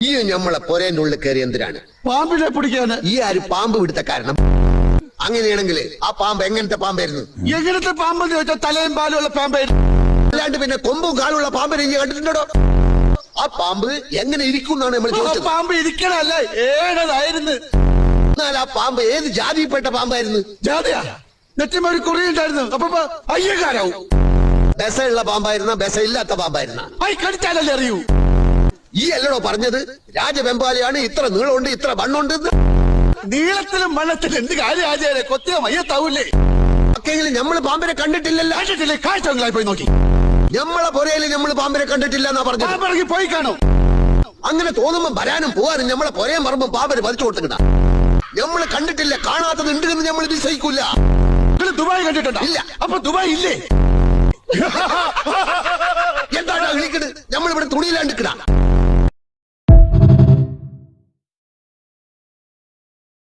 ഈ നമ്മളെ പൊരേന്റെ ഉള്ളിൽ കയറി എന്തിനാണ്? പാമ്പിനെ പിടിക്കാന്. ഈ ആര് പാമ്പ് പിടുത്ത കാരണം? അങ്ങനെയാണെങ്കിൽ ആ പാമ്പ് എങ്ങനത്തെ പാമ്പായിരുന്നു? എങ്ങനത്തെ പാമ്പെന്ന് ചോദിച്ചാൽ തലയും പാലും ഉള്ള പാമ്പായിരുന്നു. അല്ലാണ്ട് പിന്നെ കൊമ്പും കാലുള്ള പാമ്പിനെ ഇനി കണ്ടിട്ടുണ്ടോ? ആ പാമ്പ് എങ്ങനെ ഇരിക്കും എന്നാണ് നമ്മൾ ചോദിച്ചത്. പാമ്പ് ഇരിക്കണല്ലേ, ഏഴതായിരുന്നു. എന്നാൽ ആ പാമ്പ് ഏത് ജാതിയിൽപ്പെട്ട പാമ്പായിരുന്നു? ജാതിയാ? നെറ്റിമ ഒരു കുറിയുണ്ടായിരുന്നു. അപ്പൊ അയ്യക്കാരാവും. ബസയുള്ള പാമ്പായിരുന്ന ബസ ഇല്ലാത്ത പാമ്പായിരുന്ന? കടിച്ചാലല്ലേ അറിയൂ. ഈ അല്ലടോ പറഞ്ഞത് രാജവെമ്പാലയാണ്, ഇത്ര നീളമുണ്ട് ഇത്ര വണ്ണുണ്ട്. നീളത്തിലും വണ്ണത്തിലും എന്ത് കാര്യം ആചാര്യ? കൊത്തിയ മയ്യത്താവൂലേ? ഒക്കെങ്കിലും നമ്മള് പാമ്പിനെ കണ്ടിട്ടില്ലല്ലോ. കണ്ടിട്ടില്ലേ? കാഴ്ചകളായി പോയി നോക്കി. നമ്മളെ പൊരയില് നമ്മള് പാമ്പിനെ കണ്ടിട്ടില്ല എന്നാ പറഞ്ഞത്. പോയി കാണും. അങ്ങനെ തോന്നുമ്പോ വരാനും പോവാനും നമ്മളെ പൊരയും പറമ്പും പാമ്പിന് പതിച്ചു കൊടുത്തിട്ടാ. നമ്മള് കണ്ടിട്ടില്ല, കാണാത്തത് ഉണ്ട് എന്ന് നമ്മൾ വിശ്വസിക്കൂല. ദുബായ് കണ്ടിട്ടുണ്ടോ? ഇല്ല. അപ്പൊ ദുബായ് ഇല്ലേ? എന്താണ് വിളിക്കണ്? നമ്മളിവിടെ തുണിയിലാണ്ടിക്കണ.